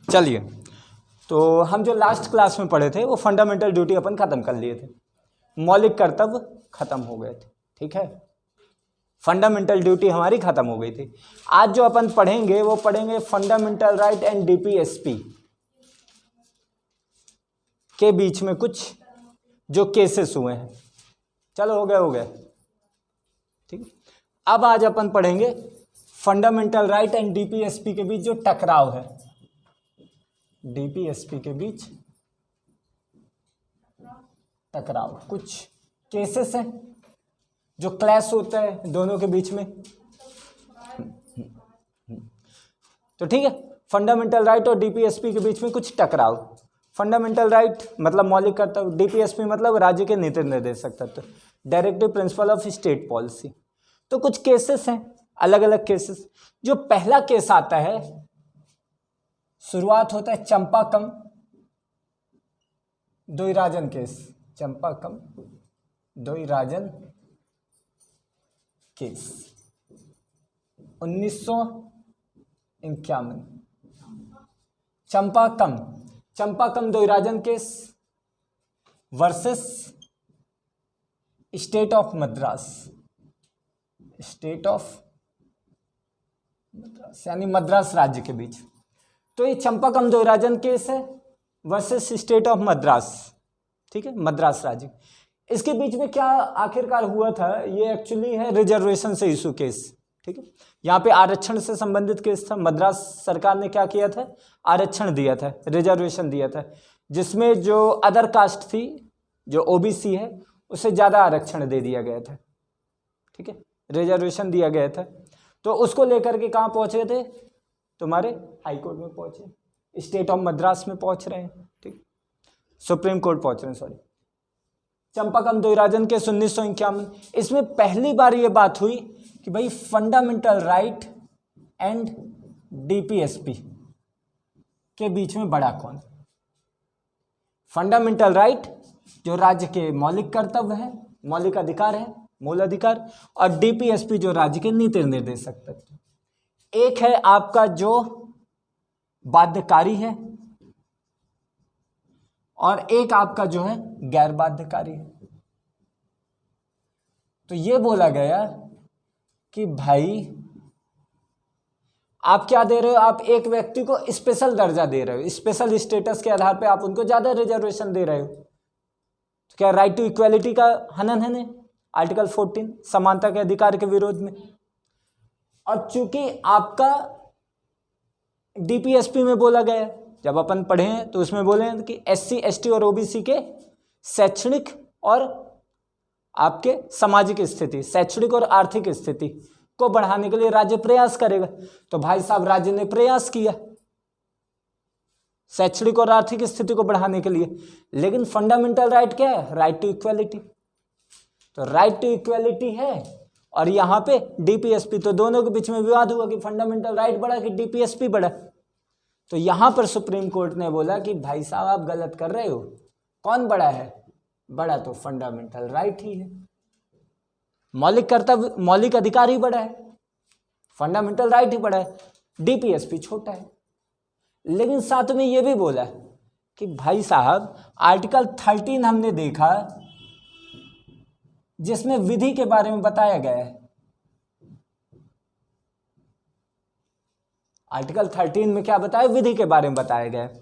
चलिए, तो हम जो लास्ट क्लास में पढ़े थे वो फंडामेंटल ड्यूटी अपन खत्म कर लिए थे, मौलिक कर्तव्य खत्म हो गए थे। ठीक है, फंडामेंटल ड्यूटी हमारी खत्म हो गई थी। आज जो अपन पढ़ेंगे वो पढ़ेंगे फंडामेंटल राइट एंड डीपीएसपी के बीच में कुछ जो केसेस हुए हैं। चलो, हो गया। ठीक है, अब आज अपन पढ़ेंगे फंडामेंटल राइट एंड डीपीएसपी के बीच जो टकराव है, डीपीएसपी के बीच टकराव, कुछ केसेस हैं जो क्लैश होता है दोनों के बीच में। तो ठीक है, फंडामेंटल राइट और डीपीएसपी के बीच में कुछ टकराव। फंडामेंटल राइट मतलब मौलिक कर्तव्य, डीपीएसपी मतलब राज्य के नीति निर्देशक तत्व, directive principle of state policy. तो कुछ केसेस हैं, अलग अलग केसेस। जो पहला केस आता है, शुरुआत होता है Champakam Dorairajan case, Champakam Dorairajan case 1951। Champakam Dorairajan case versus state of Madras, यानी मद्रास राज्य के बीच। तो ये चंपाकम द्वैराजन केस है वर्सेस स्टेट ऑफ मद्रास। ठीक है, मद्रास राज्य। इसके बीच में क्या आखिरकार हुआ था, ये एक्चुअली है रिजर्वेशन से इशू केस। ठीक है, यहाँ पे आरक्षण से संबंधित केस था। मद्रास सरकार ने क्या किया था, आरक्षण दिया था, रिजर्वेशन दिया था, जिसमें जो अदर कास्ट थी, जो ओबीसी है, उसे ज़्यादा आरक्षण दे दिया गया था। ठीक है, रिजर्वेशन दिया गया था। तो उसको लेकर के कहाँ पहुँचे थे, तुम्हारे हाई कोर्ट में पहुँचे, स्टेट ऑफ मद्रास में पहुँच रहे हैं। ठीक, सुप्रीम कोर्ट पहुँच रहे हैं, सॉरी। चंपाकम द्वैराजन के 1951, इसमें पहली बार ये बात हुई कि भाई फंडामेंटल राइट एंड डीपीएसपी के बीच में बड़ा कौन। फंडामेंटल राइट जो राज्य के मौलिक कर्तव्य है, मौलिक अधिकार है, मूल अधिकार, और डीपीएसपी जो राज्य के नीति निर्देशक तत्व। एक है आपका जो बाध्यकारी है और एक आपका जो है गैर बाध्यकारी है। तो ये बोला गया कि भाई आप क्या दे रहे हो, आप एक व्यक्ति को स्पेशल दर्जा दे रहे हो, स्पेशल स्टेटस के आधार पे आप उनको ज्यादा रिजर्वेशन दे रहे हो। तो क्या राइट टू इक्वालिटी का हनन है? आर्टिकल 14 समानता के अधिकार के विरोध में। और चूंकि आपका डीपीएसपी में बोला गया है, जब अपन पढ़े हैं तो उसमें बोले हैं कि एससी एसटी और ओबीसी के शैक्षणिक और आपके सामाजिक स्थिति, शैक्षणिक और आर्थिक स्थिति को बढ़ाने के लिए राज्य प्रयास करेगा। तो भाई साहब, राज्य ने प्रयास किया शैक्षणिक और आर्थिक स्थिति को बढ़ाने के लिए, लेकिन फंडामेंटल राइट क्या है, राइट टू इक्वालिटी। तो राइट टू इक्वालिटी है और यहाँ पे डीपीएसपी, तो दोनों के बीच में विवाद हुआ कि फंडामेंटल राइट बढ़ा कि डीपीएसपी बढ़ा। तो यहां पर सुप्रीम कोर्ट ने बोला कि भाई साहब आप गलत कर रहे हो, कौन बड़ा है, बड़ा तो फंडामेंटल राइट ही है, मौलिक कर्तव्य, मौलिक अधिकार ही बड़ा है, फंडामेंटल राइट ही बड़ा है, डीपीएसपी छोटा है। लेकिन साथ में ये भी बोला कि भाई साहब आर्टिकल 13 हमने देखा जिसमें विधि के बारे में बताया गया है। आर्टिकल 13 में क्या बताया, विधि के बारे में बताया गया है।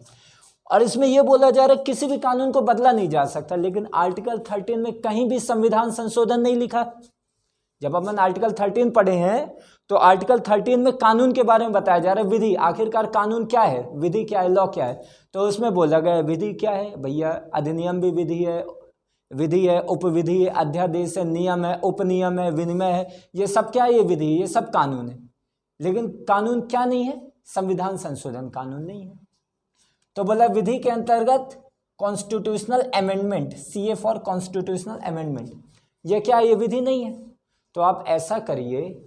और इसमें यह बोला जा रहा है किसी भी कानून को बदला नहीं जा सकता, लेकिन आर्टिकल 13 में कहीं भी संविधान संशोधन नहीं लिखा। जब अपन आर्टिकल 13 पढ़े हैं तो आर्टिकल 13 में कानून के बारे में बताया जा रहा है, विधि, आखिरकार कानून क्या है, विधि क्या है, लॉ क्या है। तो उसमें बोला गया विधि क्या है भैया, अधिनियम भी विधि है, उपविधि है, अध्यादेश है, नियम है, उपनियम है, विनिमय है, ये सब क्या है, ये विधि, ये सब कानून है। लेकिन कानून क्या नहीं है, संविधान संशोधन कानून नहीं है। तो बोला विधि के अंतर्गत constitutional amendment, CA for constitutional amendment, ये क्या है, ये विधि नहीं है। तो आप ऐसा करिए,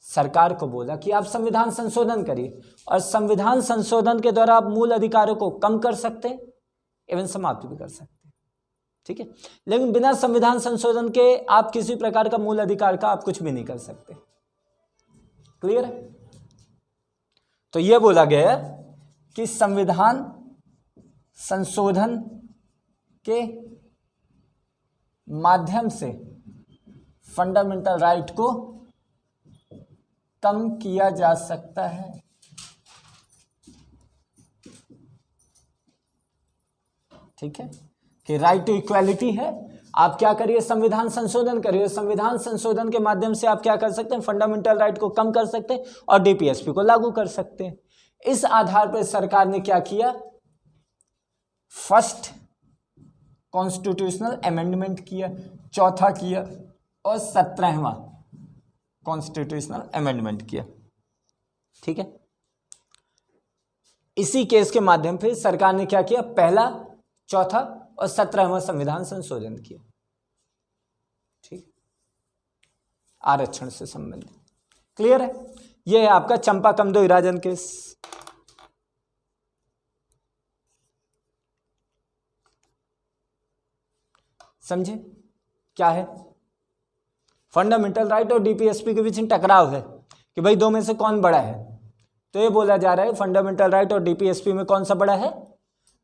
सरकार को बोला कि आप संविधान संशोधन करिए, और संविधान संशोधन के द्वारा आप मूल अधिकारों को कम कर सकते हैं, एवं समाप्त भी कर सकते हैं। ठीक है, लेकिन बिना संविधान संशोधन के आप किसी प्रकार का मूल अधिकार का आप कुछ भी नहीं कर सकते। क्लियर है? तो यह बोला गया कि संविधान संशोधन के माध्यम से फंडामेंटल राइट को कम किया जा सकता है। ठीक है, कि राइट टू इक्वालिटी है, आप क्या करिए, संविधान संशोधन करिए, संविधान संशोधन के माध्यम से आप क्या कर सकते हैं, फंडामेंटल राइट को कम कर सकते हैं और डीपीएसपी को लागू कर सकते हैं। इस आधार पर सरकार ने क्या किया, फर्स्ट कॉन्स्टिट्यूशनल अमेंडमेंट किया, चौथा किया और 17वां कॉन्स्टिट्यूशनल अमेंडमेंट किया। ठीक है, इसी केस के माध्यम से सरकार ने क्या किया, पहला, चौथा और 17वां संविधान संशोधन किया। ठीक, आरक्षण से संबंधित। क्लियर है, यह है आपका चंपा कमदोई राजन केस। समझे क्या है, फंडामेंटल राइट और डीपीएसपी के बीच टकराव है कि भाई दो में से कौन बड़ा है। तो ये बोला जा रहा है फंडामेंटल राइट और डीपीएसपी में कौन सा बड़ा है,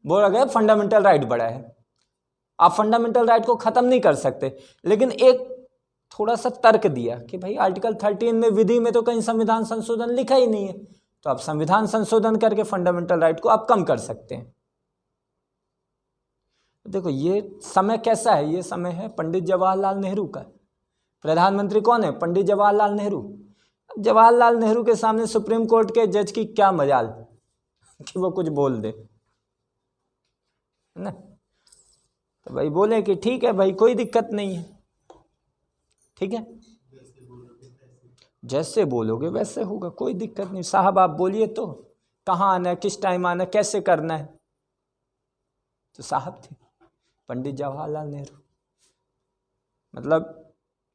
बोला गया फंडामेंटल राइट बड़ा है। आप फंडामेंटल राइट को खत्म नहीं कर सकते, लेकिन एक थोड़ा सा तर्क दिया कि भाई आर्टिकल 13 में विधि में तो कहीं संविधान संशोधन लिखा ही नहीं है, तो आप संविधान संशोधन करके फंडामेंटल राइट को आप कम कर सकते हैं। देखो ये समय कैसा है, ये समय है पंडित जवाहरलाल नेहरू का। प्रधानमंत्री कौन है, पंडित जवाहरलाल नेहरू। जवाहरलाल नेहरू के सामने सुप्रीम कोर्ट के जज की क्या मजाल कि वो कुछ बोल दे, है ना। तो भाई बोले कि ठीक है भाई कोई दिक्कत नहीं है, ठीक है, जैसे बोलोगे वैसे होगा, कोई दिक्कत नहीं साहब, आप बोलिए तो कहाँ आना है, किस टाइम आना है, कैसे करना है। तो साहब थे पंडित जवाहरलाल नेहरू। मतलब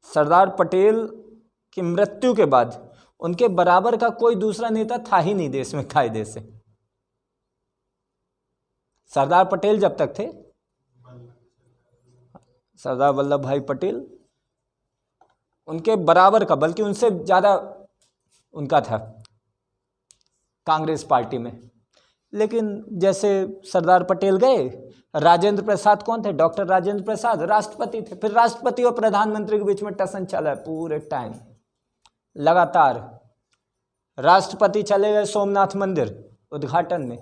सरदार पटेल की मृत्यु के बाद उनके बराबर का कोई दूसरा नेता था ही नहीं देश में कायदे से। सरदार पटेल जब तक थे, सरदार वल्लभ भाई पटेल, उनके बराबर का बल्कि उनसे ज़्यादा उनका था कांग्रेस पार्टी में। लेकिन जैसे सरदार पटेल गए, राजेंद्र प्रसाद कौन थे, डॉक्टर राजेंद्र प्रसाद राष्ट्रपति थे। फिर राष्ट्रपति और प्रधानमंत्री के बीच में टसन चला पूरे टाइम लगातार। राष्ट्रपति चले गए सोमनाथ मंदिर उद्घाटन में,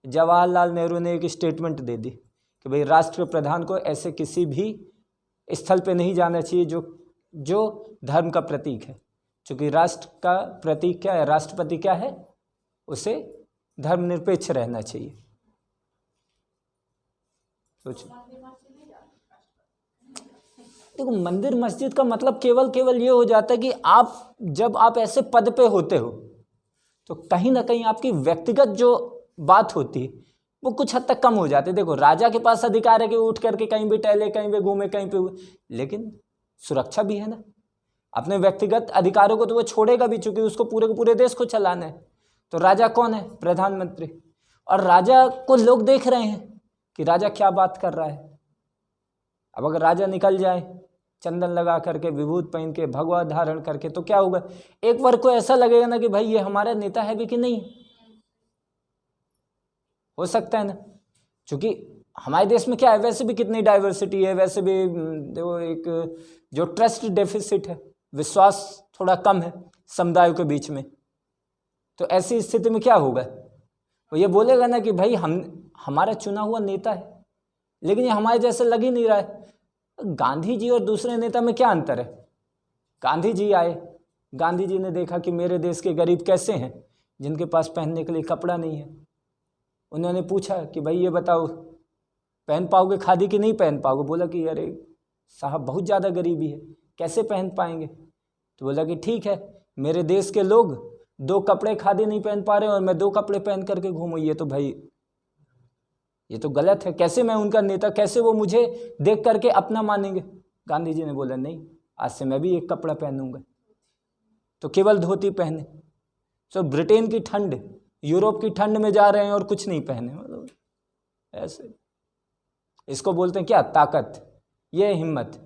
जवाहरलाल नेहरू ने एक स्टेटमेंट दे दी कि भाई राष्ट्र प्रधान को ऐसे किसी भी स्थल पे नहीं जाना चाहिए जो धर्म का प्रतीक है, क्योंकि राष्ट्र का प्रतीक क्या है, राष्ट्रपति क्या है, उसे धर्मनिरपेक्ष रहना चाहिए। सोचो, देखो मंदिर मस्जिद का मतलब केवल ये हो जाता है कि आप जब आप ऐसे पद पे होते हो तो कहीं ना कहीं आपकी व्यक्तिगत जो बात होती है वो कुछ हद तक कम हो जाती है। देखो राजा के पास अधिकार है कि उठ करके कहीं भी टहले, कहीं भी घूमे, कहीं पे, लेकिन सुरक्षा भी है ना। अपने व्यक्तिगत अधिकारों को तो वो छोड़ेगा भी, चूंकि उसको पूरे के पूरे देश को चलाना है। तो राजा कौन है, प्रधानमंत्री। और राजा को लोग देख रहे हैं कि राजा क्या बात कर रहा है। अब अगर राजा निकल जाए चंदन लगा करके, विभूत पहन के, भगवा धारण करके, तो क्या होगा, एक वर्ग को ऐसा लगेगा ना कि भाई ये हमारा नेता है भी कि नहीं। हो सकता है ना, क्योंकि हमारे देश में क्या है, वैसे भी कितनी डाइवर्सिटी है, वैसे भी देखो एक जो ट्रस्ट डेफिसिट है, विश्वास थोड़ा कम है समुदायों के बीच में। तो ऐसी स्थिति में क्या होगा, वो ये बोलेगा ना कि भाई हमारा चुना हुआ नेता है, लेकिन ये हमारे जैसे लग ही नहीं रहा है। गांधी जी और दूसरे नेता में क्या अंतर है। गांधी जी आए, गांधी जी ने देखा कि मेरे देश के गरीब कैसे हैं, जिनके पास पहनने के लिए कपड़ा नहीं है। उन्होंने पूछा कि भाई ये बताओ पहन पाओगे खादी कि नहीं पहन पाओगे। बोला कि अरे साहब बहुत ज़्यादा गरीबी है, कैसे पहन पाएंगे। तो बोला कि ठीक है, मेरे देश के लोग 2 कपड़े खादी नहीं पहन पा रहे और मैं 2 कपड़े पहन करके घूमूं, ये तो भाई ये तो गलत है। कैसे मैं उनका नेता, कैसे वो मुझे देख करके अपना मानेंगे। गांधी जी ने बोला नहीं, आज से मैं भी 1 कपड़ा पहनूंगा, तो केवल धोती पहने। सो ब्रिटेन की ठंड, यूरोप की ठंड में जा रहे हैं और कुछ नहीं पहने, मतलब ऐसे। इसको बोलते हैं क्या, ताकत, ये हिम्मत।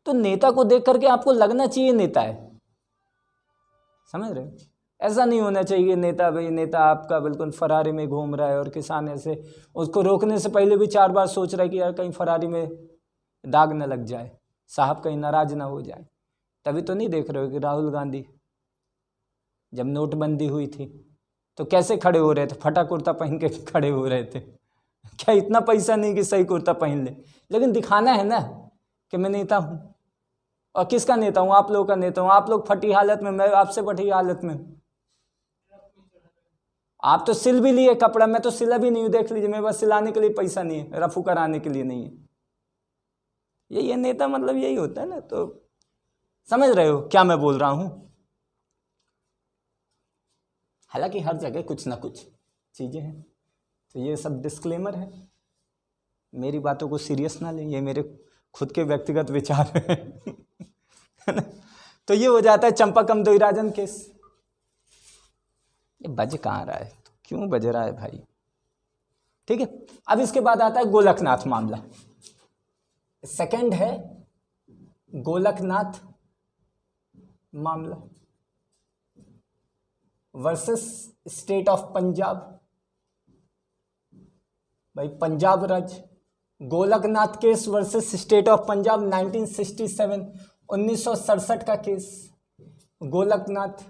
तो नेता को देख करके आपको लगना चाहिए नेता है, समझ रहे हो। ऐसा नहीं होना चाहिए नेता भाई, नेता आपका बिल्कुल फरारी में घूम रहा है और किसान ऐसे उसको रोकने से पहले भी 4 बार सोच रहा है कि यार कहीं फरारी में दाग न लग जाए, साहब कहीं नाराज ना हो जाए। तभी तो नहीं देख रहे हो कि राहुल गांधी जब नोटबंदी हुई थी तो कैसे खड़े हो रहे थे, फटा कुर्ता पहन के खड़े हो रहे थे। क्या इतना पैसा नहीं कि सही कुर्ता पहन ले, लेकिन दिखाना है ना कि मैं नेता हूँ। और किसका नेता हूँ? आप लोगों का नेता हूँ। आप लोग फटी हालत में, मैं आपसे फटी हालत में। आप तो सिल भी लिए कपड़ा, मैं तो सिला भी नहीं हूँ, देख लीजिए। मेरे पास सिलाने के लिए पैसा नहीं है, रफू कराने के लिए नहीं है। ये नेता मतलब यही होता है ना। तो समझ रहे हो क्या मैं बोल रहा हूँ? हालांकि हर जगह कुछ ना कुछ चीज़ें हैं। तो ये सब डिस्क्लेमर है, मेरी बातों को सीरियस ना लें, ये मेरे खुद के व्यक्तिगत विचार हैं। तो ये हो जाता है चंपाकम दोईराजन केस। ये बज कहाँ रहा है, तो क्यों बज रहा है भाई? ठीक है, अब इसके बाद आता है गोलकनाथ मामला। सेकंड है गोलकनाथ मामला वर्सेस स्टेट ऑफ पंजाब। भाई पंजाब राज्य, Golaknath case versus state of Punjab 1967, 1967 का केस। गोलकनाथ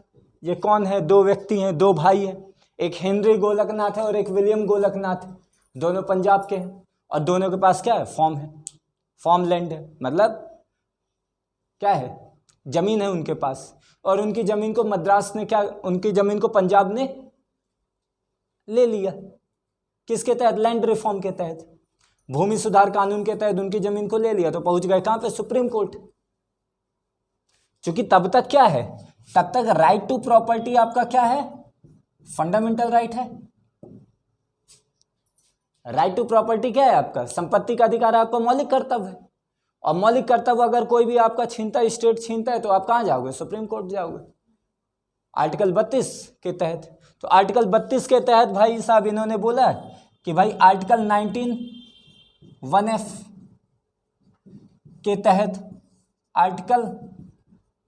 ये कौन है? 2 व्यक्ति हैं, 2 भाई हैं। एक हेनरी गोलकनाथ है और एक विलियम गोलकनाथ। दोनों पंजाब के हैं और दोनों के पास क्या है? फॉर्म है, फॉर्म लैंड है। मतलब क्या है? जमीन है उनके पास। और उनकी जमीन को मद्रास ने क्या, उनकी जमीन को पंजाब ने ले लिया। किसके तहत? लैंड रिफॉर्म के तहत, भूमि सुधार कानून के तहत उनकी जमीन को ले लिया। तो पहुंच गए कहां पे? Supreme court. क्योंकि तब तक क्या है? तब तक राइट टू प्रॉपर्टी आपका क्या है? फंडामेंटल राइट है। राइट टू प्रॉपर्टी क्या है आपका? संपत्ति का अधिकार आपका मौलिक कर्तव्य है। और मौलिक कर्तव्य अगर कोई भी आपका छीनता है, स्टेट छीनता है, तो आप कहां जाओगे? सुप्रीम कोर्ट जाओगे, आर्टिकल 32 के तहत। तो आर्टिकल 32 के तहत भाई साहब इन्होंने बोला है कि भाई आर्टिकल 19(1)(f) के तहत, आर्टिकल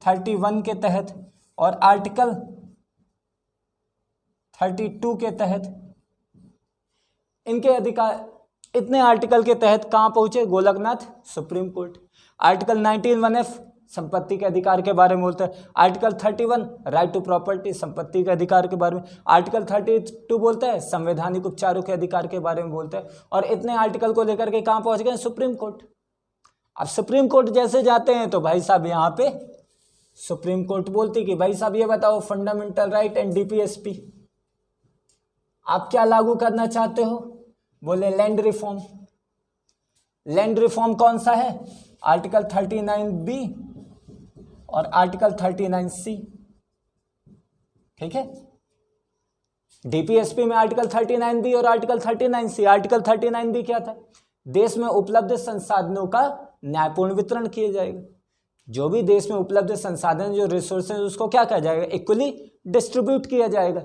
31 के तहत और आर्टिकल 32 के तहत इनके अधिकार, इतने आर्टिकल के तहत कहां पहुंचे? Golaknath supreme court. Article 19(1)(f) संपत्ति के अधिकार के बारे में बोलता है। आर्टिकल 31 राइट टू प्रॉपर्टी, संपत्ति के अधिकार के बारे में। आर्टिकल 32 बोलता है संवैधानिक उपचारों के अधिकार के बारे में बोलता है। और इतने आर्टिकल को लेकर के कहां पहुंच गए? Supreme court. अब सुप्रीम कोर्ट जैसे जाते हैं तो भाई साहब यहाँ पे सुप्रीम कोर्ट बोलती कि भाई साहब ये बताओ, फंडामेंटल राइट एंड डीपीएसपी आप क्या लागू करना चाहते हो? बोले लैंड रिफॉर्म। लैंड रिफॉर्म कौन सा है? आर्टिकल 39B और आर्टिकल 39C। ठीक है, डीपीएसपी में आर्टिकल 39B और आर्टिकल 39C। आर्टिकल 39B क्या था? देश में उपलब्ध संसाधनों का न्यायपूर्ण वितरण किया जाएगा। जो भी देश में उपलब्ध संसाधन, जो रिसोर्सेज, उसको क्या किया जाएगा? इक्वली डिस्ट्रीब्यूट किया जाएगा।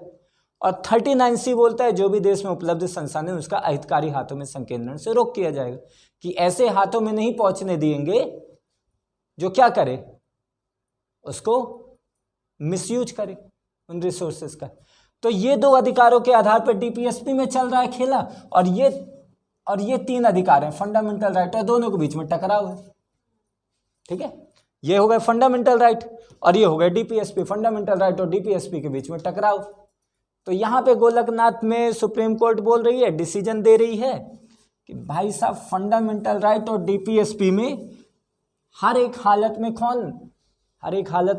और 39C बोलता है जो भी देश में उपलब्ध संसाधन उसका अहितकारी हाथों में संकेंद्रण से रोक किया जाएगा, कि ऐसे हाथों में नहीं पहुंचने देंगे जो क्या करे, उसको मिसयूज करे उन रिसोर्सेज का। तो ये 2 अधिकारों के आधार पर डीपीएसपी में चल रहा है खेला। और ये 3 अधिकार हैं, फंडामेंटल राइट, और दोनों के बीच में टकराव है। ठीक है, ये हो गए फंडामेंटल राइट और ये हो गए डीपीएसपी। फंडामेंटल राइट और डीपीएसपी के बीच में टकराव। तो यहाँ पे गोलकनाथ में सुप्रीम कोर्ट बोल रही है, डिसीजन दे रही है कि भाई साहब फंडामेंटल राइट और डीपीएसपी में हर एक हालत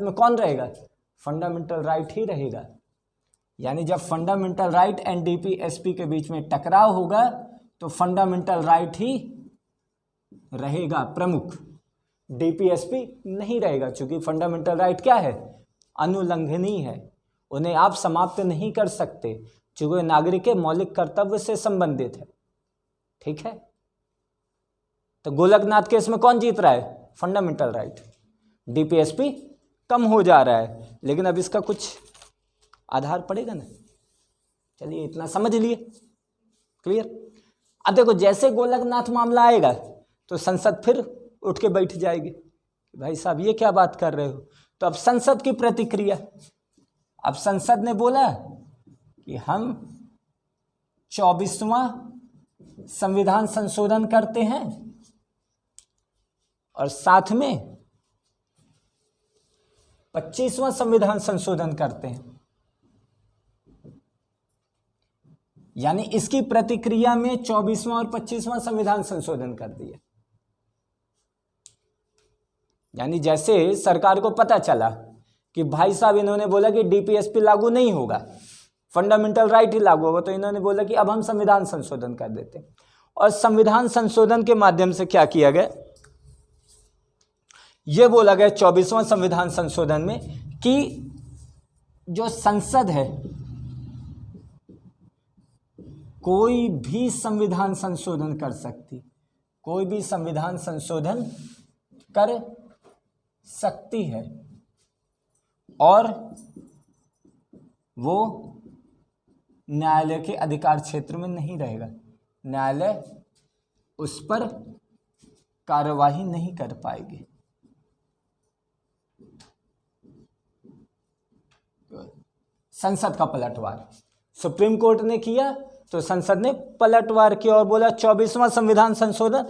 में कौन रहेगा? फंडामेंटल राइट ही रहेगा। यानी जब फंडामेंटल राइट एंड डीपीएसपी के बीच में टकराव होगा तो फंडामेंटल राइट ही रहेगा प्रमुख, डीपीएसपी नहीं रहेगा। क्योंकि फंडामेंटल राइट क्या है? अनुल्लंघनीय है, उन्हें आप समाप्त नहीं कर सकते, क्योंकि नागरिक के मौलिक कर्तव्य से संबंधित है। ठीक है, तो गोलकनाथ केस में कौन जीत रहा है? Fundamental right. डीपीएसपी कम हो जा रहा है, लेकिन अब इसका कुछ आधार पड़ेगा ना। चलिए इतना समझ लिए, क्लियर। अब देखो जैसे गोलकनाथ मामला आएगा तो संसद फिर उठ के बैठ जाएगी, भाई साहब ये क्या बात कर रहे हो। तो अब संसद की प्रतिक्रिया, अब संसद ने बोला कि हम 24वां संविधान संशोधन करते हैं और साथ में 25वां संविधान संशोधन करते हैं। यानी इसकी प्रतिक्रिया में 24वां और 25वां संविधान संशोधन कर दिया। यानी जैसे सरकार को पता चला कि भाई साहब इन्होंने बोला कि डीपीएसपी लागू नहीं होगा, फंडामेंटल राइट ही लागू होगा, तो इन्होंने बोला कि अब हम संविधान संशोधन कर देते हैं। और संविधान संशोधन के माध्यम से क्या किया गया, यह बोला गया 24वां संविधान संशोधन में कि जो संसद है कोई भी संविधान संशोधन कर सकती, कोई भी संविधान संशोधन कर सकती है और वो न्यायालय के अधिकार क्षेत्र में नहीं रहेगा। न्यायालय उस पर कार्यवाही नहीं कर पाएगी। संसद का पलटवार सुप्रीम कोर्ट ने किया तो संसद ने पलटवार किया और बोला 24वां संविधान संशोधन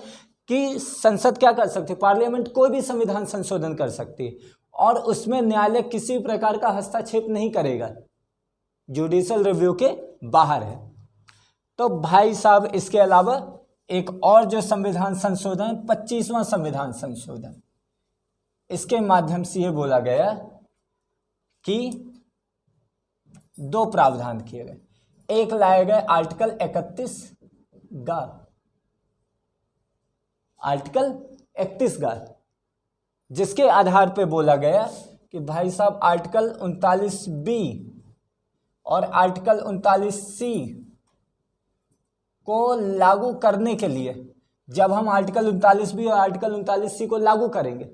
कि संसद क्या कर सकती है, पार्लियामेंट कोई भी संविधान संशोधन कर सकती है और उसमें न्यायालय किसी प्रकार का हस्तक्षेप नहीं करेगा, जुडिशियल रिव्यू के बाहर है। तो भाई साहब इसके अलावा एक और जो संविधान संशोधन 25वां संविधान संशोधन, इसके माध्यम से ये बोला गया कि 2 प्रावधान किए गए। एक लाए गए आर्टिकल 31 गा, आर्टिकल 31 गा, जिसके आधार पे बोला गया कि भाई साहब आर्टिकल 39B और आर्टिकल 39C को लागू करने के लिए जब हम आर्टिकल 39B और आर्टिकल 39C को लागू करेंगे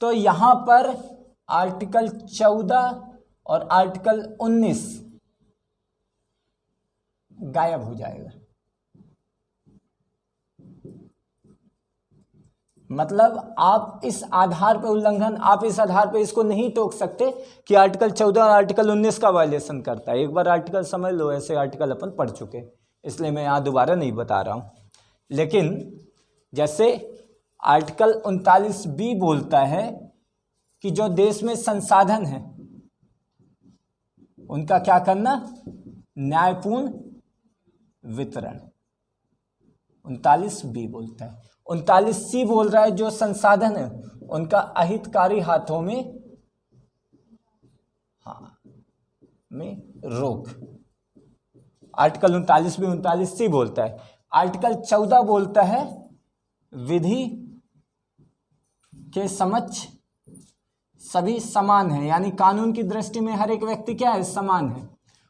तो यहां पर आर्टिकल 14 और आर्टिकल 19 गायब हो जाएगा। मतलब आप इस आधार पर उल्लंघन, आप इस आधार पर इसको नहीं टोक सकते कि आर्टिकल 14 और आर्टिकल 19 का वायलेशन करता है। एक बार आर्टिकल समझ लो, ऐसे आर्टिकल अपन पढ़ चुके, इसलिए मैं यहाँ दोबारा नहीं बता रहा हूँ। लेकिन जैसे आर्टिकल 39B बोलता है कि जो देश में संसाधन है उनका क्या करना, न्यायपूर्ण वितरण, 39B बोलता है। 39C बोल रहा है जो संसाधन है उनका अहितकारी हाथों में में रोक। आर्टिकल 39B 39C बोलता है। आर्टिकल 14 बोलता है विधि के समक्ष सभी समान है, यानी कानून की दृष्टि में हर एक व्यक्ति क्या है, समान है।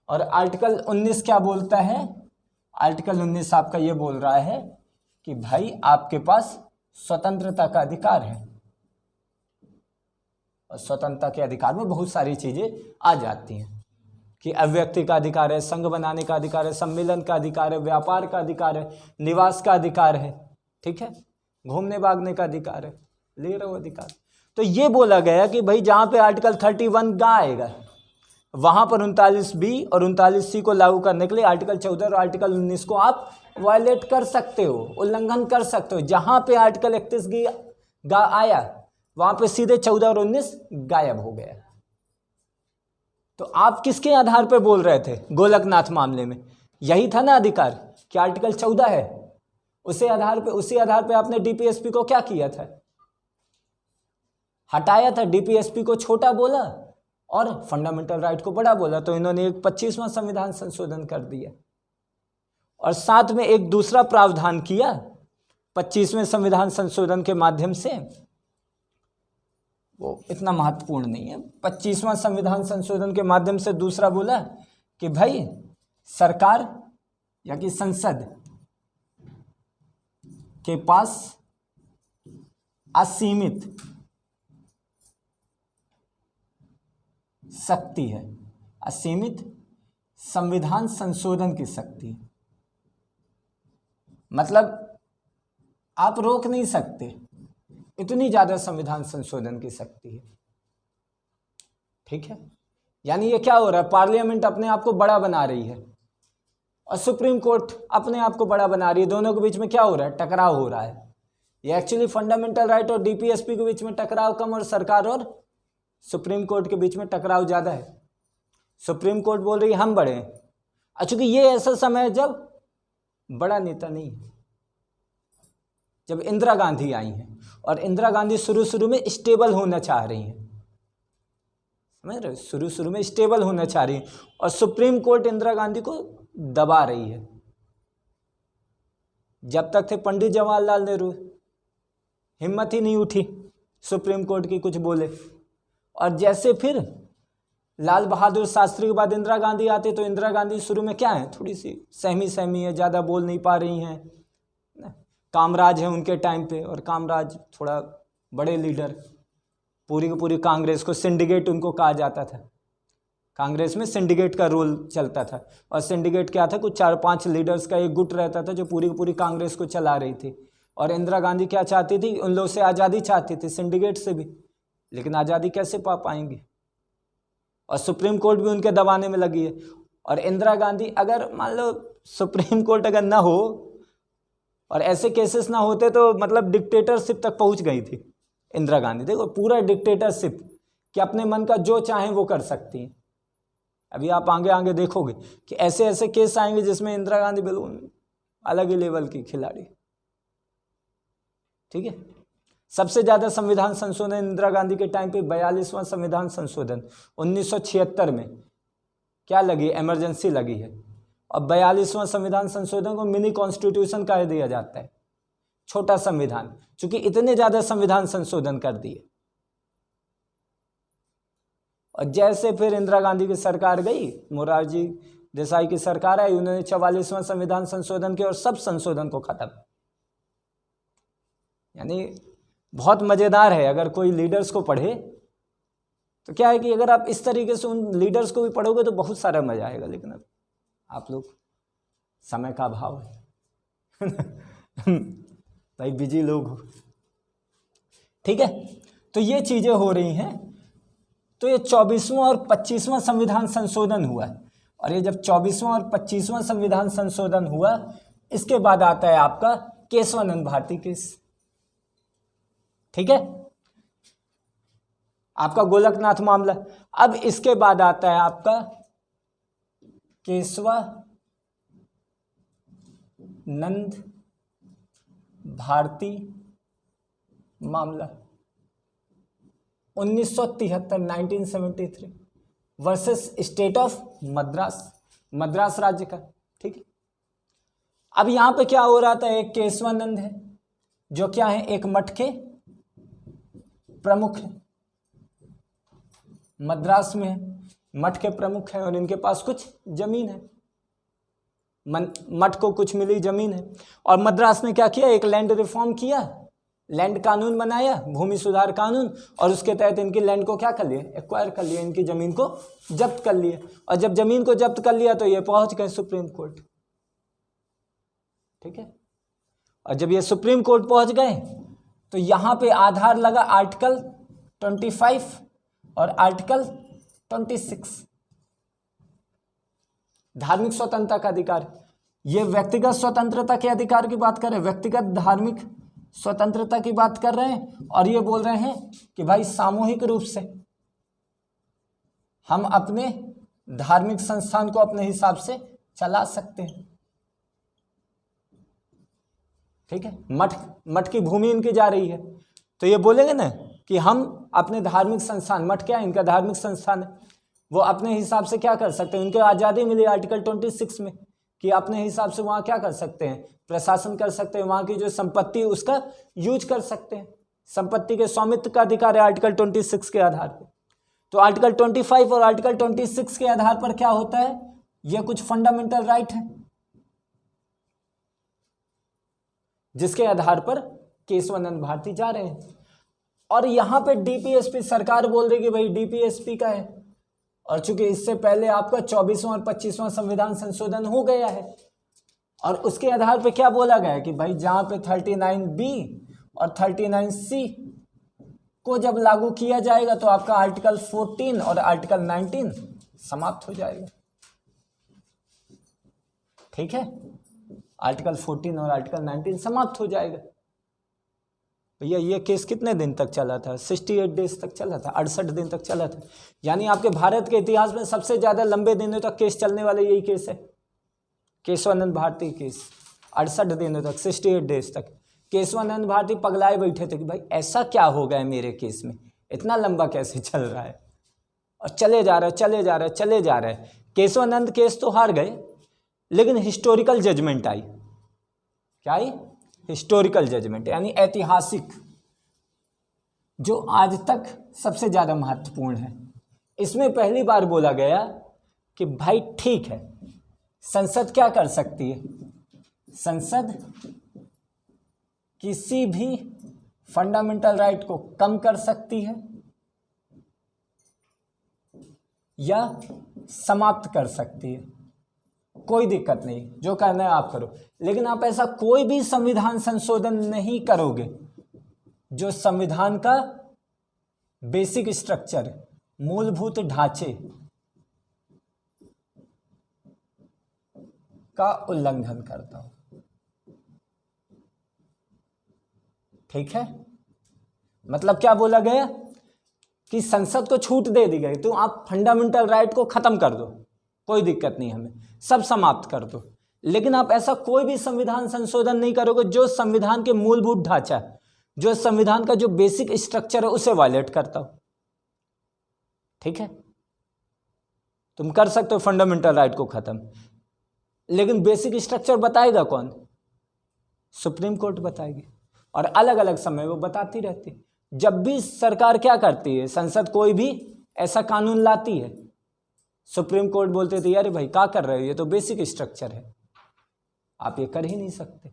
और आर्टिकल 19 क्या बोलता है, आर्टिकल 19 आपका ये बोल रहा है कि भाई आपके पास स्वतंत्रता का अधिकार है। और स्वतंत्रता के अधिकार में बहुत सारी चीजें आ जाती हैं कि अव्यक्ति का अधिकार है, संघ बनाने का अधिकार है, सम्मेलन का अधिकार है, व्यापार का अधिकार है, निवास का अधिकार है, ठीक है, घूमने भागने का अधिकार है, ले रहे हो अधिकार। तो ये बोला गया कि भाई जहां पे आर्टिकल 31 गा आएगा वहां पर 39B और 39C को लागू करने के लिए आर्टिकल 14 और आर्टिकल 19 को आप वायलेट कर सकते हो, उल्लंघन कर सकते हो। जहां पे आर्टिकल 31 गा आया वहां पे सीधे 14 और 19 गायब हो गया। तो आप किसके आधार पे बोल रहे थे गोलकनाथ मामले में, यही था ना अधिकार कि आर्टिकल 14 है, उसी आधार पे आपने डीपीएसपी को क्या किया था, हटाया था, डीपीएसपी को छोटा बोला और फंडामेंटल राइट को बड़ा बोला। तो इन्होंने एक 25वां संविधान संशोधन कर दिया और साथ में एक दूसरा प्रावधान किया 25वें संविधान संशोधन के माध्यम से, वो इतना महत्वपूर्ण नहीं है। 25वां संविधान संशोधन के माध्यम से दूसरा बोला कि भाई सरकार या कि संसद के पास असीमित शक्ति है, असीमित संविधान संशोधन की शक्ति है। मतलब आप रोक नहीं सकते, इतनी ज्यादा संविधान संशोधन की शक्ति है, ठीक है। यानी ये क्या हो रहा है, पार्लियामेंट अपने आप को बड़ा बना रही है और सुप्रीम कोर्ट अपने आप को बड़ा बना रही है। दोनों के बीच में क्या हो रहा है, टकराव हो रहा है। ये एक्चुअली फंडामेंटल राइट और डीपीएसपी के बीच में टकराव कम और सरकार और सुप्रीम कोर्ट के बीच में टकराव ज़्यादा है। सुप्रीम कोर्ट बोल रही है हम बड़े हैं, चूंकि ये ऐसा समय है जब बड़ा नेता नहीं है, जब इंदिरा गांधी आई हैं और इंदिरा गांधी शुरू में स्टेबल होना चाह रही हैं, समझ रहे, शुरू में स्टेबल होना चाह रही हैं और सुप्रीम कोर्ट इंदिरा गांधी को दबा रही है। जब तक थे पंडित जवाहरलाल नेहरू, हिम्मत ही नहीं उठी सुप्रीम कोर्ट की कुछ बोले, और जैसे फिर लाल बहादुर शास्त्री के बाद इंदिरा गांधी आते तो इंदिरा गांधी शुरू में क्या है, थोड़ी सी सहमी है, ज़्यादा बोल नहीं पा रही हैं। कामराज है उनके टाइम पे, और कामराज थोड़ा बड़े लीडर, पूरी की पूरी कांग्रेस को सिंडिकेट उनको कहा जाता था। कांग्रेस में सिंडिकेट का रोल चलता था, और सिंडिकेट क्या था, कुछ 4-5 लीडर्स का एक गुट रहता था जो पूरी की पूरी कांग्रेस को चला रही थी। और इंदिरा गांधी क्या चाहती थी, उन लोगों से आज़ादी चाहती थी, सिंडिकेट से भी, लेकिन आज़ादी कैसे पा पाएंगे, और सुप्रीम कोर्ट भी उनके दबाने में लगी है। और इंदिरा गांधी, अगर मान लो सुप्रीम कोर्ट अगर ना हो और ऐसे केसेस ना होते तो मतलब डिक्टेटरशिप तक पहुंच गई थी इंदिरा गांधी। देखो पूरा डिक्टेटरशिप कि अपने मन का जो चाहें वो कर सकती हैं। अभी आप आगे देखोगे कि ऐसे ऐसे केस आएंगे जिसमें इंदिरा गांधी बिल्कुल अलग ही लेवल की खिलाड़ी। ठीक है, सबसे ज़्यादा संविधान संशोधन इंदिरा गांधी के टाइम पे 42वां संविधान संशोधन 1976 में क्या लगी, इमरजेंसी लगी है। और 42वां संविधान संशोधन को मिनी कॉन्स्टिट्यूशन कह दिया जाता है, छोटा संविधान, चूंकि इतने ज़्यादा संविधान संशोधन कर दिए। और जैसे फिर इंदिरा गांधी की सरकार गई, मोरारजी देसाई की सरकार आई, उन्होंने 44वां संविधान संशोधन किया और सब संशोधन को खत्म। यानी बहुत मज़ेदार है, अगर कोई लीडर्स को पढ़े तो क्या है कि अगर आप इस तरीके से उन लीडर्स को भी पढ़ोगे तो बहुत सारा मजा आएगा, लेकिन अब आप लोग समय का अभाव है भाई, बिजी लोग हो। ठीक है, तो ये चीज़ें हो रही हैं। तो ये 24वां और 25वां संविधान संशोधन हुआ, और ये जब 24वां और 25वां संविधान संशोधन हुआ, इसके बाद आता है आपका केशवानंद भारती केस। ठीक है, आपका गोलकनाथ मामला। अब इसके बाद आता है आपका केशवानंद भारती मामला 1973 वर्सेस स्टेट ऑफ मद्रास राज्य का। ठीक है, अब यहां पे क्या हो रहा था, एक केशवानंद है जो क्या है, एक मठ के प्रमुख है, मद्रास में है, मठ के प्रमुख है और इनके पास कुछ जमीन है, मठ को कुछ मिली जमीन है। और मद्रास ने क्या किया, एक लैंड रिफॉर्म किया, लैंड कानून बनाया, भूमि सुधार कानून, और उसके तहत इनकी लैंड को क्या कर लिया, एक्वायर कर लिया, इनकी जमीन को जब्त कर लिया। और जब जमीन को जब्त कर लिया तो ये पहुंच गए सुप्रीम कोर्ट। ठीक है, और जब ये सुप्रीम कोर्ट पहुंच गए तो यहां पे आधार लगा आर्टिकल 25 और आर्टिकल 26, धार्मिक स्वतंत्रता का अधिकार। ये व्यक्तिगत स्वतंत्रता के अधिकार की बात कर रहे हैं, व्यक्तिगत धार्मिक स्वतंत्रता की बात कर रहे हैं, और ये बोल रहे हैं कि भाई सामूहिक रूप से हम अपने धार्मिक संस्थान को अपने हिसाब से चला सकते हैं। ठीक है, मठ की भूमि इनकी जा रही है, तो ये बोलेंगे ना कि हम अपने धार्मिक संस्थान, मठ क्या है, इनका धार्मिक संस्थान है, वो अपने हिसाब से क्या कर सकते हैं, उनके आज़ादी मिली आर्टिकल 26 में कि अपने हिसाब से वहाँ क्या कर सकते हैं, प्रशासन कर सकते हैं, वहाँ की जो संपत्ति है उसका यूज कर सकते हैं, संपत्ति के स्वामित्व का अधिकार है आर्टिकल 26 के आधार पर। तो आर्टिकल 25 और आर्टिकल 26 के आधार पर क्या होता है, यह कुछ फंडामेंटल राइट है जिसके आधार पर केशवानंद भारती जा रहे हैं। और यहाँ पे डीपीएसपी सरकार बोल रही कि भाई डीपीएसपी का है, और चूंकि इससे पहले आपका 24वां और 25वां संविधान संशोधन हो गया है, और उसके आधार पे क्या बोला गया है कि भाई जहाँ पे 39B और 39C को जब लागू किया जाएगा तो आपका आर्टिकल 14 और आर्टिकल 19 समाप्त हो जाएगा। ठीक है, आर्टिकल 14 और आर्टिकल 19 समाप्त हो जाएगा। भैया ये केस कितने दिन तक चला था? 68 डेज तक चला था, 68 दिन तक चला था। यानी आपके भारत के इतिहास में सबसे ज़्यादा लंबे दिनों तक केस चलने वाले यही केस है, केशवानंद भारती केस। 68 दिनों तक, 68 डेज तक केशवानंद भारती पगलाए बैठे थे कि भाई ऐसा क्या हो गया है मेरे केस में, इतना लंबा कैसे चल रहा है, और चले जा रहे चले जा रहे चले जा रहे। केशवानंद केस तो हार गए, लेकिन हिस्टोरिकल जजमेंट आई। क्या आई? हिस्टोरिकल जजमेंट, यानी ऐतिहासिक, जो आज तक सबसे ज़्यादा महत्वपूर्ण है। इसमें पहली बार बोला गया कि भाई ठीक है, संसद क्या कर सकती है? संसद किसी भी फंडामेंटल राइट को कम कर सकती है या समाप्त कर सकती है, कोई दिक्कत नहीं, जो करना है आप करो। लेकिन आप ऐसा कोई भी संविधान संशोधन नहीं करोगे जो संविधान का बेसिक स्ट्रक्चर, मूलभूत ढांचे का उल्लंघन करता हो। ठीक है, मतलब क्या बोला गया कि संसद को छूट दे दी गई, तो आप फंडामेंटल राइट को खत्म कर दो, कोई दिक्कत नहीं, हमें सब समाप्त कर दो। लेकिन आप ऐसा कोई भी संविधान संशोधन नहीं करोगे जो संविधान के मूलभूत ढांचा, जो संविधान का जो बेसिक स्ट्रक्चर है उसे वायलेट करता हो। ठीक है, तुम कर सकते हो फंडामेंटल राइट को खत्म, लेकिन बेसिक स्ट्रक्चर बताएगा कौन? सुप्रीम कोर्ट बताएगी, और अलग अलग समय वो बताती रहती है। जब भी सरकार क्या करती है, संसद कोई भी ऐसा कानून लाती है, सुप्रीम कोर्ट बोलते थे अरे भाई क्या कर रहे हो, ये तो बेसिक स्ट्रक्चर है, आप ये कर ही नहीं सकते।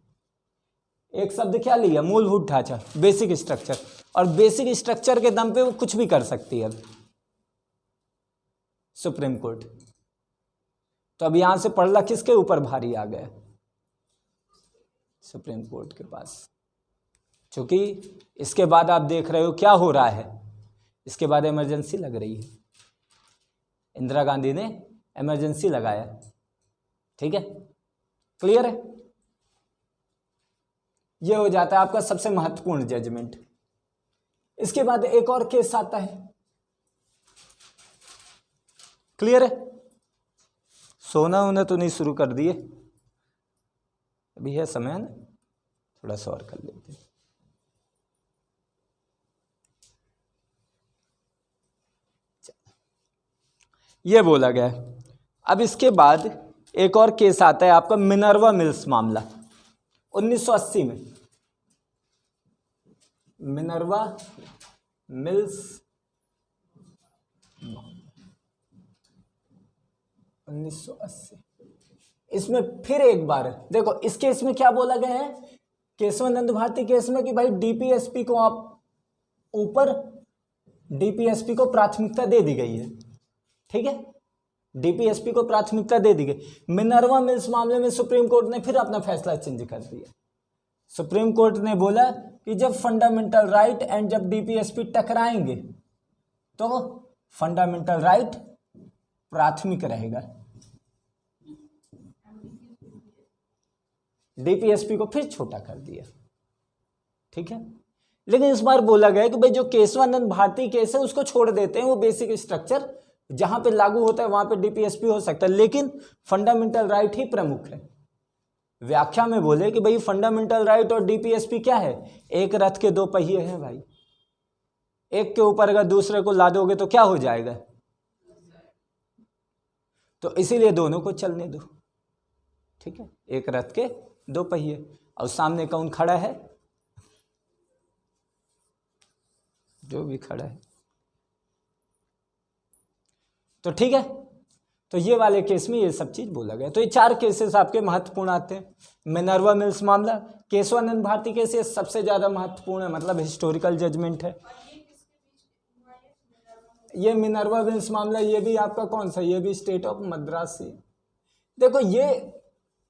एक शब्द क्या लिया? मूलभूत ढांचा, बेसिक स्ट्रक्चर, और बेसिक स्ट्रक्चर के दम पे वो कुछ भी कर सकती है अब सुप्रीम कोर्ट। तो अब यहां से पड़ला किसके ऊपर भारी आ गया? सुप्रीम कोर्ट के पास। क्योंकि इसके बाद आप देख रहे हो क्या हो रहा है, इसके बाद इमरजेंसी लग रही है, इंदिरा गांधी ने इमरजेंसी लगाया। ठीक है, क्लियर है? यह हो जाता है आपका सबसे महत्वपूर्ण जजमेंट। इसके बाद एक और केस आता है, क्लियर है? सोना उन्हें तो नहीं शुरू कर दिए, अभी है समय ना, थोड़ा सा और कर लेते हैं। ये बोला गया है। अब इसके बाद एक और केस आता है आपका मिनर्वा मिल्स मामला 1980 में। मिनर्वा मिल्स 1980, इसमें फिर एक बार देखो, इस केस में क्या बोला गया है केशवानंद भारती केस में कि भाई डीपीएसपी को आप ऊपर, डीपीएसपी को प्राथमिकता दे दी गई है। ठीक है, डीपीएसपी को प्राथमिकता दे दी गई। मिनर्वा मिल्स मामले में सुप्रीम कोर्ट ने फिर अपना फैसला चेंज कर दिया। सुप्रीम कोर्ट ने बोला कि जब फंडामेंटल राइट एंड जब डीपीएसपी टकराएंगे तो फंडामेंटल राइट प्राथमिक रहेगा, डीपीएसपी को फिर छोटा कर दिया। ठीक है, लेकिन इस बार बोला गया कि भाई जो केशवानंद भारती केस है उसको छोड़ देते हैं, वो बेसिक स्ट्रक्चर जहां पे लागू होता है वहां पे डीपीएसपी हो सकता है, लेकिन फंडामेंटल राइट ही प्रमुख है। व्याख्या में बोले कि भाई फंडामेंटल राइट और डीपीएसपी क्या है? एक रथ के दो पहिए हैं भाई, एक के ऊपर अगर दूसरे को लादोगे तो क्या हो जाएगा? तो इसीलिए दोनों को चलने दो। ठीक है, एक रथ के दो पहिए, और सामने कौन खड़ा है? जो भी खड़ा है। तो ठीक है, तो ये वाले केस में ये सब चीज बोला गया। तो ये चार केसेस आपके महत्वपूर्ण आते हैं। मिनर्वा मिल्स मामला, केशवानंद भारती केस ये सबसे ज्यादा महत्वपूर्ण है, मतलब हिस्टोरिकल जजमेंट है। ये मिनर्वा मिल्स मामला, ये भी आपका कौन सा? ये भी स्टेट ऑफ मद्रास से। देखो ये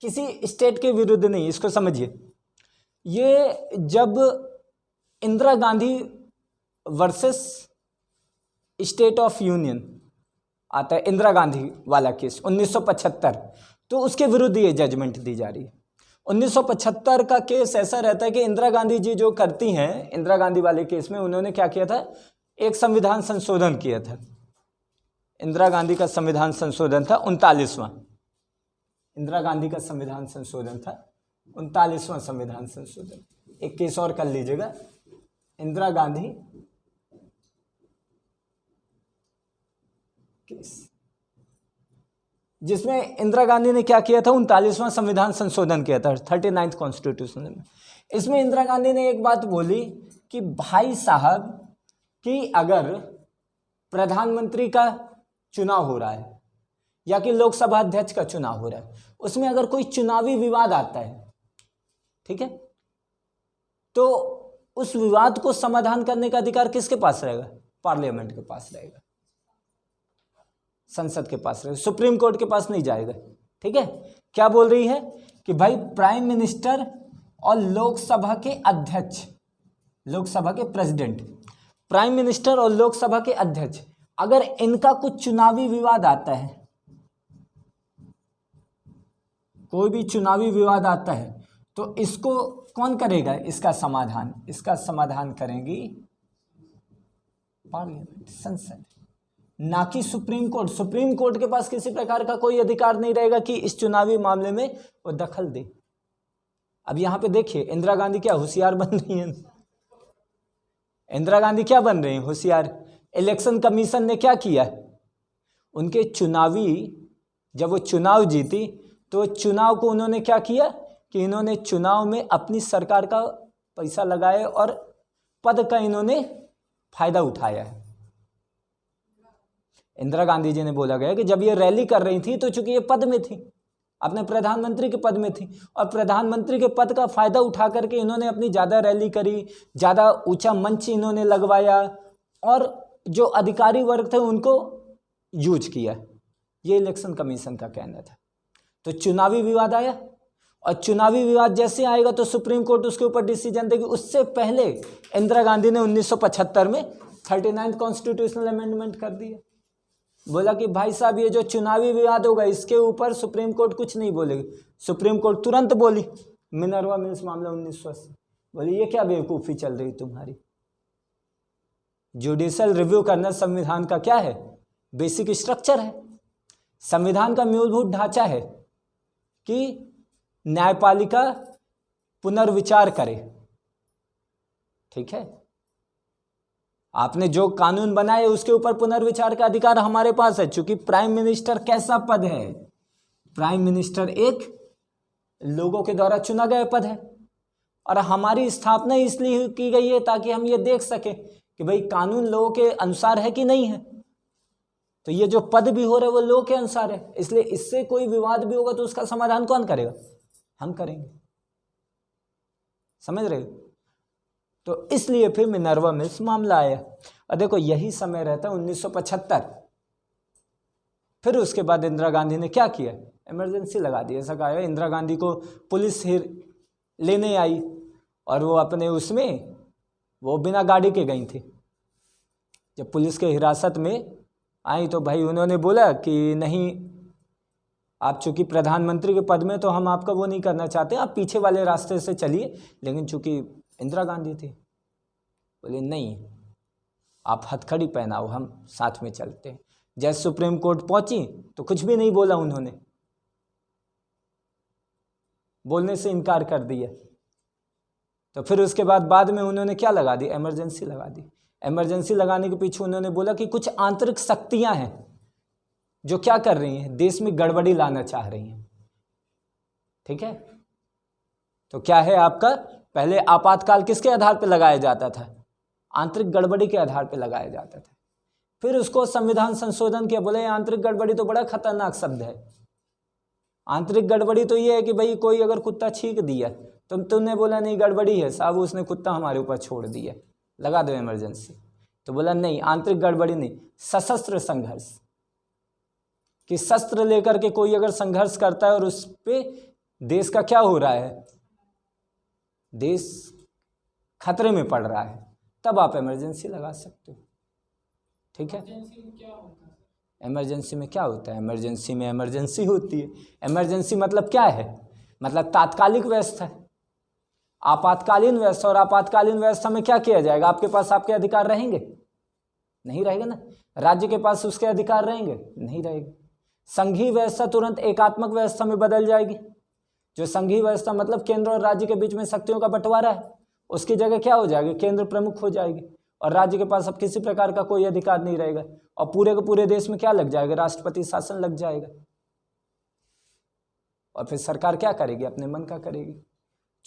किसी स्टेट के विरुद्ध नहीं, इसको समझिए। ये जब Indira Gandhi versus state of union, आता है इंदिरा गांधी वाला केस 1975, तो उसके विरुद्ध ये जजमेंट दी जा रही है। 1975 का केस ऐसा रहता है कि इंदिरा गांधी जी जो करती हैं, इंदिरा गांधी वाले केस में उन्होंने क्या किया था, एक संविधान संशोधन किया था। इंदिरा गांधी का संविधान संशोधन था 39वां, इंदिरा गांधी का संविधान संशोधन था 39वां संविधान संशोधन। एक केस और कर लीजिएगा, इंदिरा गांधी केस, जिसमें इंदिरा गांधी ने क्या किया था, 39वां संविधान संशोधन किया था, 39th कॉन्स्टिट्यूशन में। इसमें इंदिरा गांधी ने एक बात बोली कि भाई साहब कि अगर प्रधानमंत्री का चुनाव हो रहा है या कि लोकसभा अध्यक्ष का चुनाव हो रहा है, उसमें अगर कोई चुनावी विवाद आता है, ठीक है, तो उस विवाद को समाधान करने का अधिकार किसके पास रहेगा, पार्लियामेंट के पास रहेगा, संसद के पास रहेगा, सुप्रीम कोर्ट के पास नहीं जाएगा। ठीक है, क्या बोल रही है कि भाई प्राइम मिनिस्टर और लोकसभा के अध्यक्ष, लोकसभा के प्रेसिडेंट, प्राइम मिनिस्टर और लोकसभा के अध्यक्ष, अगर इनका कुछ चुनावी विवाद आता है, कोई भी चुनावी विवाद आता है, तो इसको कौन करेगा, इसका समाधान, इसका समाधान करेंगी पार्लियामेंट, संसद, ना कि सुप्रीम कोर्ट। सुप्रीम कोर्ट के पास किसी प्रकार का कोई अधिकार नहीं रहेगा कि इस चुनावी मामले में वो दखल दे। अब यहां पे देखिए इंदिरा गांधी क्या होशियार बन रही है, इंदिरा गांधी क्या बन रही है, होशियार। इलेक्शन कमीशन ने क्या किया, उनके चुनावी, जब वो चुनाव जीती तो चुनाव को उन्होंने क्या किया कि इन्होंने चुनाव में अपनी सरकार का पैसा लगाया और पद का इन्होंने फायदा उठाया है। इंदिरा गांधी जी ने बोला गया कि जब ये रैली कर रही थी तो चूंकि ये पद में थी, अपने प्रधानमंत्री के पद में थी, और प्रधानमंत्री के पद का फायदा उठा करके इन्होंने अपनी ज़्यादा रैली करी, ज़्यादा ऊंचा मंच इन्होंने लगवाया और जो अधिकारी वर्ग थे उनको यूज किया। ये इलेक्शन कमीशन का कहना था। तो चुनावी विवाद आया, और चुनावी विवाद जैसे आएगा तो सुप्रीम कोर्ट उसके ऊपर डिसीजन देगी। उससे पहले इंदिरा गांधी ने 1975 में 39th कॉन्स्टिट्यूशनल अमेंडमेंट कर दिया, बोला कि भाई साहब ये जो चुनावी विवाद होगा इसके ऊपर सुप्रीम कोर्ट कुछ नहीं बोलेगी। सुप्रीम कोर्ट तुरंत बोली, मिनर्वा मिल्स मामला 1980, बोली ये क्या बेवकूफ़ी चल रही तुम्हारी, जुडिशियल रिव्यू करना संविधान का क्या है, बेसिक स्ट्रक्चर है, संविधान का मूलभूत ढांचा है कि न्यायपालिका पुनर्विचार करे। ठीक है, आपने जो कानून बनाए उसके ऊपर पुनर्विचार का अधिकार हमारे पास है, क्योंकि प्राइम मिनिस्टर कैसा पद है, प्राइम मिनिस्टर एक लोगों के द्वारा चुना गया पद है, और हमारी स्थापना इसलिए की गई है ताकि हम ये देख सकें कि भाई कानून लोगों के अनुसार है कि नहीं है। तो ये जो पद भी हो रहा है वो लोगों के अनुसार है, इसलिए इससे कोई विवाद भी होगा तो उसका समाधान कौन करेगा, हम करेंगे। समझ रहे हो? तो इसलिए फिर मिनर्वा मिल्स मामला आया। और देखो यही समय रहता है 1975। फिर उसके बाद इंदिरा गांधी ने क्या किया, इमरजेंसी लगा दी। ऐसा कहा इंदिरा गांधी को पुलिस लेने आई और वो अपने उसमें वो बिना गाड़ी के गई थी। जब पुलिस के हिरासत में आई तो भाई उन्होंने बोला कि नहीं, आप चूंकि प्रधानमंत्री के पद में तो हम आपका वो नहीं करना चाहते, आप पीछे वाले रास्ते से चलिए। लेकिन चूंकि इंदिरा गांधी थी, बोले नहीं, आप हथकड़ी पहनाओ, हम साथ में चलते हैं। जैसे सुप्रीम कोर्ट पहुंची तो कुछ भी नहीं बोला, उन्होंने बोलने से इनकार कर दिया। तो फिर उसके बाद में उन्होंने क्या लगा दी, इमरजेंसी लगा दी। इमरजेंसी लगाने के पीछे उन्होंने बोला कि कुछ आंतरिक शक्तियां हैं जो क्या कर रही हैं, देश में गड़बड़ी लाना चाह रही हैं। ठीक है, तो क्या है आपका, पहले आपातकाल किसके आधार पर लगाया जाता था, आंतरिक गड़बड़ी के आधार पर लगाया जाता था। फिर उसको संविधान संशोधन किया, बोले आंतरिक गड़बड़ी तो बड़ा खतरनाक शब्द है। आंतरिक गड़बड़ी तो ये है कि भाई कोई अगर कुत्ता छींक दिया तो तुमने बोला नहीं गड़बड़ी है साहब, उसने कुत्ता हमारे ऊपर छोड़ दिया, लगा दो इमरजेंसी। तो बोला नहीं, आंतरिक गड़बड़ी नहीं, सशस्त्र संघर्ष, कि शस्त्र लेकर के कोई अगर संघर्ष करता है और उस पे देश का क्या हो रहा है, देश खतरे में पड़ रहा है, तब आप इमरजेंसी लगा सकते हो। ठीक है, इमरजेंसी में क्या होता है? इमरजेंसी में इमरजेंसी होती है। इमरजेंसी मतलब क्या है? मतलब तात्कालिक व्यवस्था है, आपातकालीन व्यवस्था। और आपातकालीन व्यवस्था में क्या किया जाएगा? आपके पास आपके अधिकार रहेंगे? नहीं रहेगा ना। राज्य के पास उसके अधिकार रहेंगे? नहीं रहेंगे। संघीय व्यवस्था तुरंत एकात्मक व्यवस्था में बदल जाएगी। जो संघीय व्यवस्था मतलब केंद्र और राज्य के बीच में शक्तियों का बंटवारा है, उसकी जगह क्या हो जाएगी? केंद्र प्रमुख हो जाएगी और राज्य के पास अब किसी प्रकार का कोई अधिकार नहीं रहेगा। और पूरे के पूरे देश में क्या लग जाएगा? राष्ट्रपति शासन लग जाएगा। और फिर सरकार क्या करेगी? अपने मन का करेगी।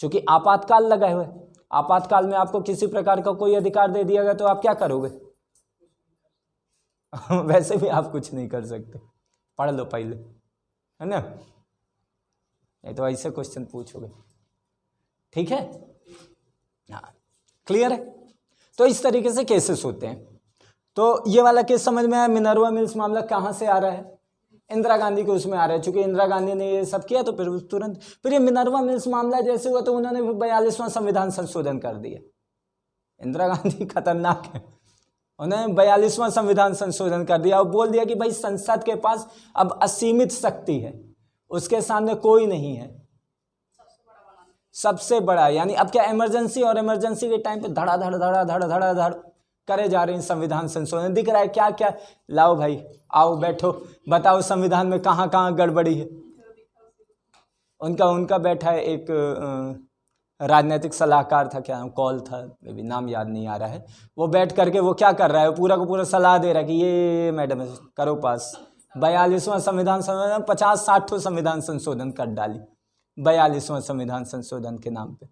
क्योंकि आपातकाल लगा हुआ है। आपातकाल में आपको किसी प्रकार का कोई अधिकार दे दिया गया तो आप क्या करोगे? वैसे भी आप कुछ नहीं कर सकते। पढ़ लो पहले, है ना, नहीं तो ऐसे क्वेश्चन पूछोगे। ठीक है, हाँ, क्लियर है। तो इस तरीके से केसेस होते हैं। तो ये वाला केस समझ में आया। मिनर्वा मिल्स मामला कहाँ से आ रहा है? इंदिरा गांधी के उसमें आ रहा है। चूंकि इंदिरा गांधी ने ये सब किया तो फिर तुरंत फिर ये मिनर्वा मिल्स मामला जैसे हुआ तो उन्होंने 42वां संविधान संशोधन कर दिया। इंदिरा गांधी खतरनाक है। उन्होंने 42वां संविधान संशोधन कर दिया और बोल दिया कि भाई संसद के पास अब असीमित शक्ति है, उसके सामने कोई नहीं है, सबसे बड़ा। यानी अब क्या इमरजेंसी और इमरजेंसी के टाइम पे धड़ाधड़ धड़ाधड़ धड़ाधड़ करे जा रहे हैं संविधान संशोधन। दिख रहा है क्या क्या? लाओ भाई, आओ बैठो, बताओ संविधान में कहाँ कहाँ गड़बड़ी है। उनका बैठा है एक राजनीतिक सलाहकार था, क्या कॉल था, भी नाम याद नहीं आ रहा है। वो बैठ करके वो क्या कर रहा है? पूरा का पूरा सलाह दे रहा है कि ये मैडम करो पास 42वां संविधान संशोधन। 50-60 संविधान संशोधन कर डाली 42वां संविधान संशोधन के नाम पे।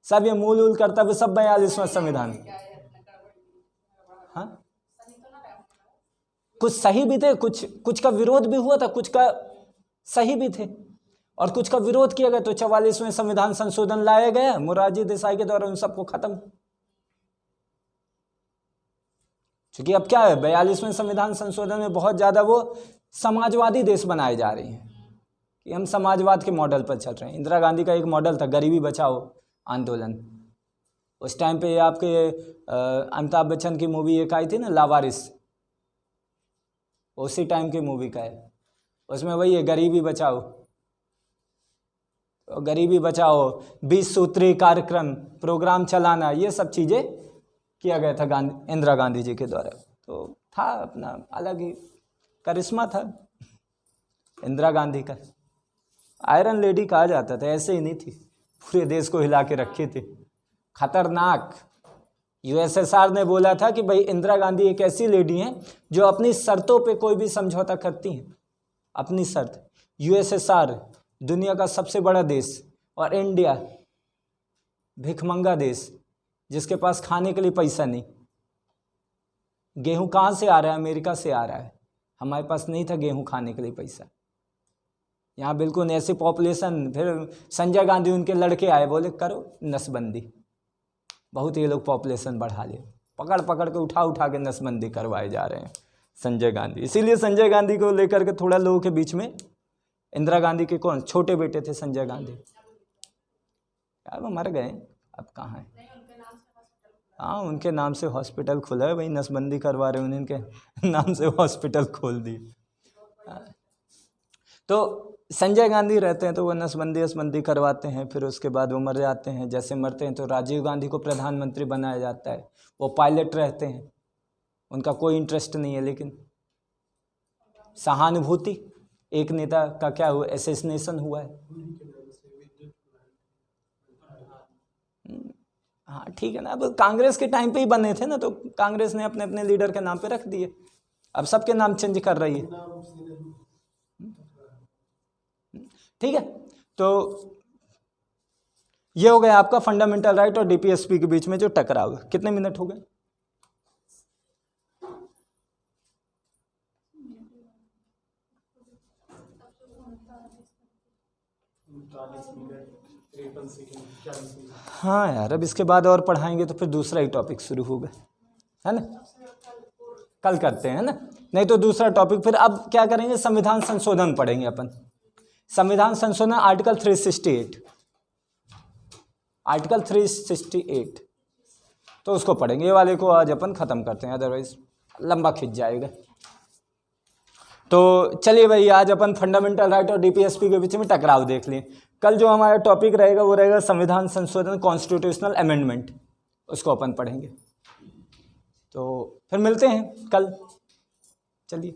सब ये मूल करता है सब 42वां संविधान। हाँ, कुछ सही भी थे, कुछ का विरोध भी हुआ था, कुछ का सही भी थे और कुछ का विरोध किया गया। तो 44वें संविधान संशोधन लाया गया मोरारजी देसाई के द्वारा, उन सबको खत्म। क्योंकि अब क्या है, 42वें संविधान संशोधन में बहुत ज्यादा वो समाजवादी देश बनाए जा रहे हैं कि हम समाजवाद के मॉडल पर चल रहे हैं। इंदिरा गांधी का एक मॉडल था गरीबी बचाओ आंदोलन। उस टाइम पे आपके अमिताभ बच्चन की मूवी एक आई थी ना, लावारिस, उसी टाइम की मूवी का है। उसमें वही है, गरीबी बचाओ, तो गरीबी बचाओ, 20 सूत्री कार्यक्रम प्रोग्राम चलाना, ये सब चीज़ें किया गया था इंदिरा गांधी जी के द्वारा। तो था अपना अलग ही करिश्मा था इंदिरा गांधी का। आयरन लेडी कहा जाता था, ऐसे ही नहीं थी, पूरे देश को हिला के रखे थे, खतरनाक। यूएसएसआर ने बोला था कि भाई इंदिरा गांधी एक ऐसी लेडी हैं जो अपनी शर्तों पे कोई भी समझौता करती हैं, अपनी शर्त। यूएसएसआर दुनिया का सबसे बड़ा देश और इंडिया भिखमंगा देश जिसके पास खाने के लिए पैसा नहीं। गेहूं कहाँ से आ रहा है? अमेरिका से आ रहा है। हमारे पास नहीं था गेहूं खाने के लिए पैसा। यहाँ बिल्कुल ऐसी पॉपुलेशन। फिर संजय गांधी उनके लड़के आए, बोले करो नसबंदी, बहुत ये लोग पॉपुलेशन बढ़ा ले, पकड़ पकड़ के उठा के नसबंदी करवाए जा रहे हैं संजय गांधी। इसीलिए संजय गांधी को लेकर के थोड़ा लोगों के बीच में, इंदिरा गांधी के कौन छोटे बेटे थे संजय गांधी, यार वो मर गए, अब कहाँ हैं? हाँ, उनके नाम से हॉस्पिटल खुला है, वही नसबंदी करवा रहे हैं, उनके नाम से हॉस्पिटल खोल दिए। तो संजय गांधी रहते हैं तो वो नसबंदी करवाते हैं, फिर उसके बाद वो मर जाते हैं। जैसे मरते हैं तो राजीव गांधी को प्रधानमंत्री बनाया जाता है। वो पायलट रहते हैं, उनका कोई इंटरेस्ट नहीं है, लेकिन सहानुभूति, एक नेता का क्या हुआ, एसेसिनेशन हुआ है। हाँ ठीक है ना, अब कांग्रेस के टाइम पे ही बने थे ना, तो कांग्रेस ने अपने अपने लीडर के नाम पे रख दिए, अब सबके नाम चेंज कर रही है। ठीक है, तो ये हो गया आपका फंडामेंटल राइट और डीपीएसपी के बीच में जो टकराव। कितने मिनट हो गए? हाँ यार, अब इसके बाद और पढ़ाएंगे तो फिर दूसरा ही टॉपिक शुरू होगा, है ना। कल करते हैं ना, नहीं तो दूसरा टॉपिक फिर। अब क्या करेंगे, संविधान संशोधन पढ़ेंगे अपन। संविधान संशोधन आर्टिकल 368, आर्टिकल 368 तो उसको पढ़ेंगे। ये वाले को आज अपन खत्म करते हैं, अदरवाइज लंबा खिंच जाएगा। तो चलिए भाई, आज अपन फंडामेंटल राइट और डीपीएसपी के बीच में टकराव देख लें। कल जो हमारा टॉपिक रहेगा वो रहेगा संविधान संशोधन, कॉन्स्टिट्यूशनल अमेंडमेंट, उसको अपन पढ़ेंगे। तो फिर मिलते हैं कल, चलिए।